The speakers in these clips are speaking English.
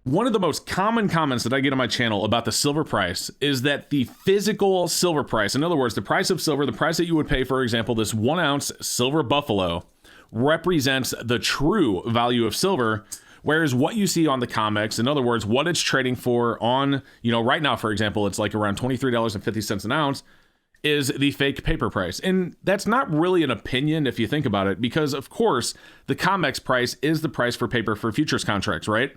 One of the most common comments that I get on my channel about the silver price is that the physical silver price, in other words, the price of silver, the price that you would pay, for example, this 1 ounce silver buffalo, represents the true value of silver. Whereas what you see on the COMEX, in other words, what it's trading for on, right now, for example, it's like around $23.50 an ounce, is the fake paper price. And that's not really an opinion if you think about it, because of course, the COMEX price is the price for paper for futures contracts, right?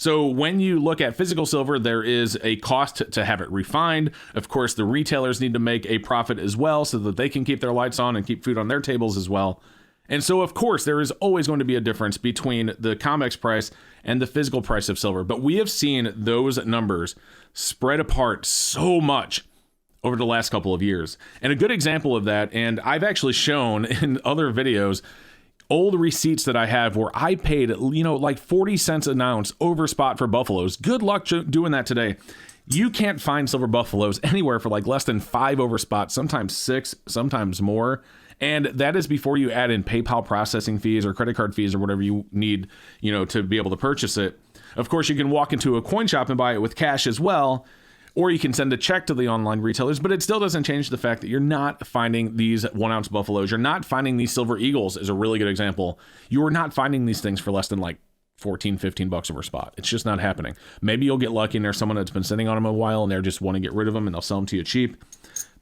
So when you look at physical silver, there is a cost to have it refined. Of course, the retailers need to make a profit as well so that they can keep their lights on and keep food on their tables as well. And so, of course, there is always going to be a difference between the COMEX price and the physical price of silver. But we have seen those numbers spread apart so much over the last couple of years. And a good example of that, and I've actually shown in other videos, old receipts that I have where I paid, like 40 cents an ounce over spot for buffaloes. Good luck doing that today. You can't find silver buffaloes anywhere for like less than 5 over spot, sometimes 6, sometimes more. And that is before you add in PayPal processing fees or credit card fees or whatever you need, to be able to purchase it. Of course, you can walk into a coin shop and buy it with cash as well, or you can send a check to the online retailers, but it still doesn't change the fact that you're not finding these 1 ounce buffaloes. You're not finding these silver eagles is a really good example. You are not finding these things for less than like $14-15 over spot. It's just not happening. Maybe you'll get lucky and there's someone that's been sitting on them a while and they just want to get rid of them and they'll sell them to you cheap.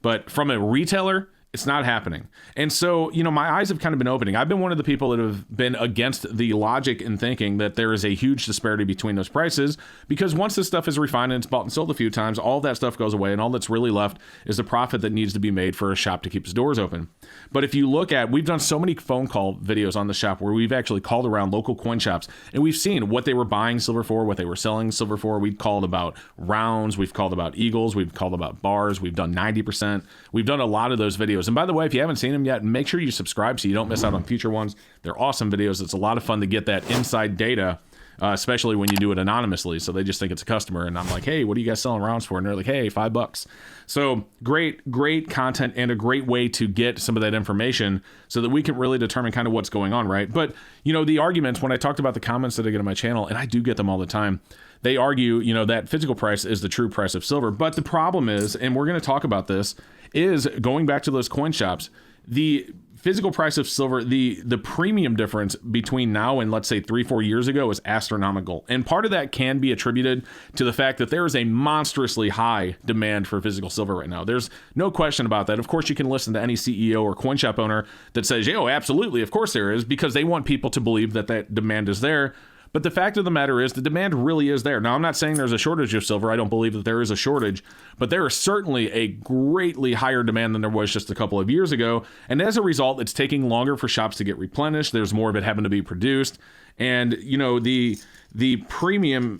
But from a retailer, it's not happening. And so, my eyes have kind of been opening. I've been one of the people that have been against the logic in thinking that there is a huge disparity between those prices, because once this stuff is refined and it's bought and sold a few times, all of that stuff goes away, and all that's really left is the profit that needs to be made for a shop to keep its doors open. But if you look at, we've done so many phone call videos on the shop where we've actually called around local coin shops, and we've seen what they were buying silver for, what they were selling silver for. We've called about rounds, we've called about eagles, we've called about bars, we've done 90%. We've done a lot of those videos. And by the way, if you haven't seen them yet, make sure you subscribe so you don't miss out on future ones. They're awesome videos. It's a lot of fun to get that inside data, especially when you do it anonymously. So they just think it's a customer. And I'm like, hey, what are you guys selling rounds for? And they're like, hey, $5. So great content and a great way to get some of that information so that we can really determine kind of what's going on, right? But, the arguments, when I talked about the comments that I get on my channel, and I do get them all the time, they argue, that physical price is the true price of silver. But the problem is, and we're going to talk about this, is going back to those coin shops, the physical price of silver, the premium difference between now and let's say 3-4 years ago is astronomical. And part of that can be attributed to the fact that there is a monstrously high demand for physical silver right now. There's no question about that. Of course, you can listen to any CEO or coin shop owner that says, oh, absolutely, of course there is, because they want people to believe that that demand is there. But the fact of the matter is the demand really is there. Now, I'm not saying there's a shortage of silver. I don't believe that there is a shortage, but there is certainly a greatly higher demand than there was just a couple of years ago. And as a result, it's taking longer for shops to get replenished. There's more of it having to be produced. And, the premium,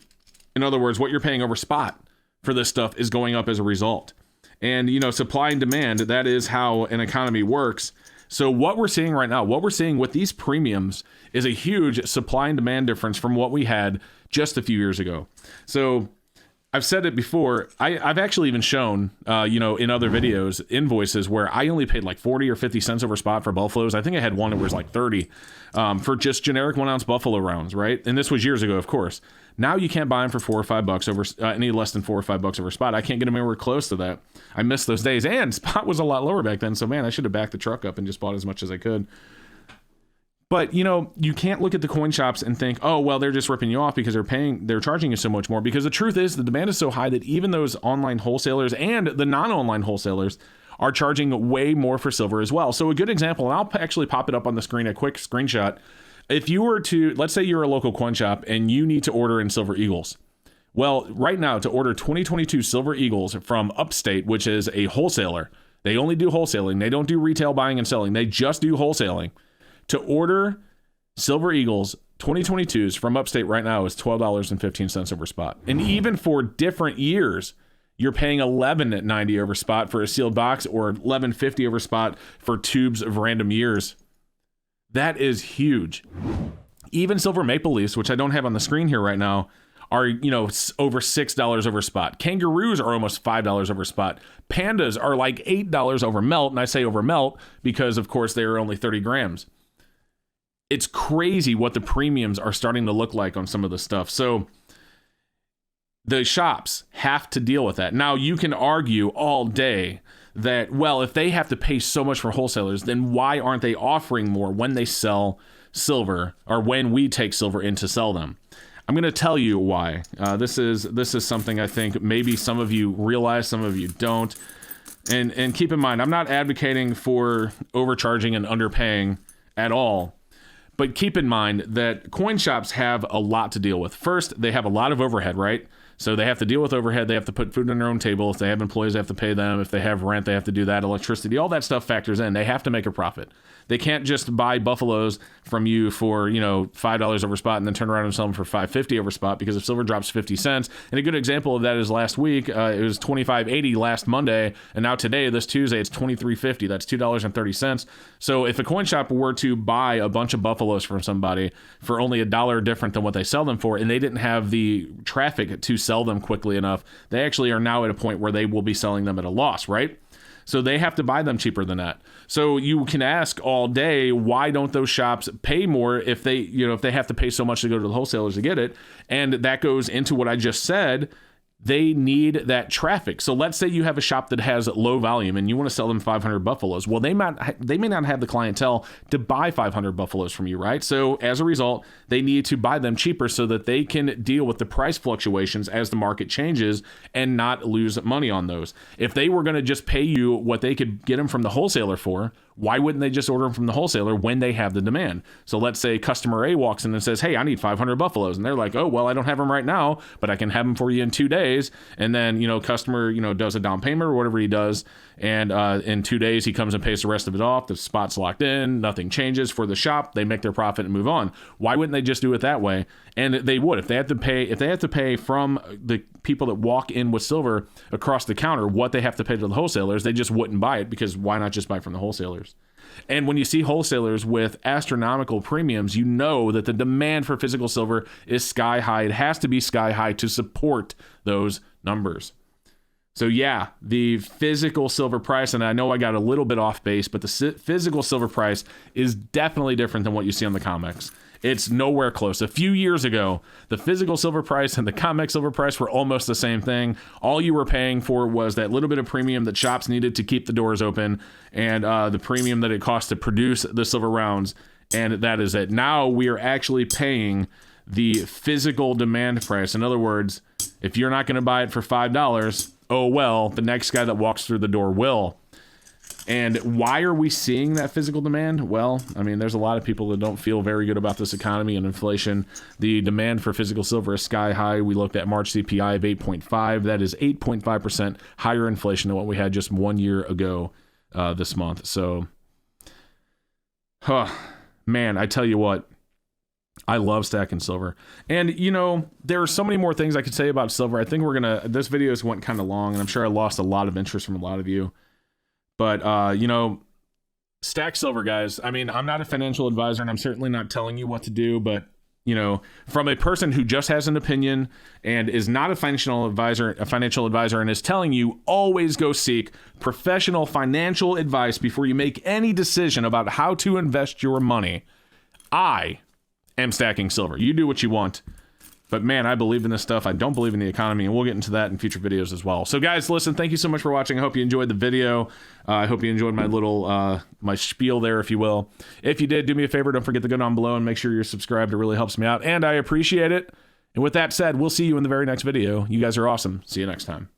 in other words, what you're paying over spot for this stuff is going up as a result. And, supply and demand, that is how an economy works. So what we're seeing right now, what we're seeing with these premiums is a huge supply and demand difference from what we had just a few years ago. So I've said it before. I've actually even shown, in other videos, invoices where I only paid like 40 or 50 cents over spot for buffaloes. I think I had one that was like 30 for just generic 1 ounce buffalo rounds, right? And this was years ago, of course. Now you can't buy them for $4 or $5 over any less than $4 or $5 over spot. I can't get them anywhere close to that. I miss those days, and spot was a lot lower back then. So man, I should have backed the truck up and just bought as much as I could. But you can't look at the coin shops and think, oh well, they're just ripping you off because they're charging you so much more. Because the truth is, the demand is so high that even those online wholesalers and the non-online wholesalers are charging way more for silver as well. So a good example, and I'll actually pop it up on the screen, a quick screenshot. If you were to, let's say you're a local coin shop and you need to order in silver eagles. Well, right now to order 2022 silver eagles from Upstate, which is a wholesaler, they only do wholesaling. They don't do retail buying and selling. They just do wholesaling. To order silver eagles 2022s from Upstate right now is $12.15 over spot. And even for different years, you're paying $11.90 over spot for a sealed box or $11.50 over spot for tubes of random years. That is huge. Even silver maple leafs, which I don't have on the screen here right now, are, over $6 over spot. Kangaroos are almost $5 over spot. Pandas are like $8 over melt. And I say over melt because, of course, they are only 30 grams. It's crazy what the premiums are starting to look like on some of the stuff. So, the shops have to deal with that. Now, you can argue all day that, well, if they have to pay so much for wholesalers, then why aren't they offering more when they sell silver, or when we take silver in to sell them? I'm going to tell you why. This is something I think maybe some of you realize, some of you don't. And keep in mind, I'm not advocating for overcharging and underpaying at all. But keep in mind that coin shops have a lot to deal with. First, they have a lot of overhead, right? So they have to deal with overhead. They have to put food on their own table. If they have employees, they have to pay them. If they have rent, they have to do that. Electricity, all that stuff factors in. They have to make a profit. They can't just buy buffaloes from you for, $5 over spot and then turn around and sell them for $5.50 over spot, because if silver drops 50 cents, and a good example of that is last week, it was $25.80 last Monday, and now today, this Tuesday, it's $23.50. That's $2.30. So if a coin shop were to buy a bunch of buffaloes from somebody for only $1 different than what they sell them for, and they didn't have the traffic to sell them quickly enough, they actually are now at a point where they will be selling them at a loss, right? So they have to buy them cheaper than that. So you can ask all day, why don't those shops pay more if they have to pay so much to go to the wholesalers to get it? And that goes into what I just said. They need that traffic. So let's say you have a shop that has low volume and you want to sell them 500 buffaloes. Well, they may not have the clientele to buy 500 buffaloes from you, right? So as a result, they need to buy them cheaper so that they can deal with the price fluctuations as the market changes and not lose money on those. If they were going to just pay you what they could get them from the wholesaler for, why wouldn't they just order them from the wholesaler when they have the demand? So let's say customer A walks in and says, hey, I need 500 buffaloes. And they're like, oh, well, I don't have them right now, but I can have them for you in 2 days. And then, customer, does a down payment or whatever he does. And in 2 days, he comes and pays the rest of it off. The spot's locked in. Nothing changes for the shop. They make their profit and move on. Why wouldn't they just do it that way? And they would. If they have to pay from the people that walk in with silver across the counter what they have to pay to the wholesalers, they just wouldn't buy it, because why not just buy from the wholesalers? And when you see wholesalers with astronomical premiums, you know that the demand for physical silver is sky high. It has to be sky high to support those numbers. So yeah, the physical silver price, and I know I got a little bit off base, but the physical silver price is definitely different than what you see on the comics. It's nowhere close. A few years ago, the physical silver price and the comic silver price were almost the same thing. All you were paying for was that little bit of premium that shops needed to keep the doors open, and the premium that it cost to produce the silver rounds, and that is it. Now we are actually paying the physical demand price. In other words, if you're not going to buy it for $5, oh well, the next guy that walks through the door will. And why are we seeing that physical demand? Well, I mean, there's a lot of people that don't feel very good about this economy and inflation. The demand for physical silver is sky high. We looked at March CPI of 8.5. That is 8.5% higher inflation than what we had just 1 year ago this month. So, man, I tell you what, I love stacking silver. And, there are so many more things I could say about silver. I think this video went kind of long, and I'm sure I lost a lot of interest from a lot of you. But, stack silver, guys. I mean, I'm not a financial advisor, and I'm certainly not telling you what to do, but, from a person who just has an opinion and is not a financial advisor and is telling you, always go seek professional financial advice before you make any decision about how to invest your money. I am stacking silver. You do what you want. But man, I believe in this stuff. I don't believe in the economy, and we'll get into that in future videos as well. So guys, listen, thank you so much for watching. I hope you enjoyed the video. I hope you enjoyed my little, my spiel there, if you will. If you did, do me a favor. Don't forget to go down below and make sure you're subscribed. It really helps me out, and I appreciate it. And with that said, we'll see you in the very next video. You guys are awesome. See you next time.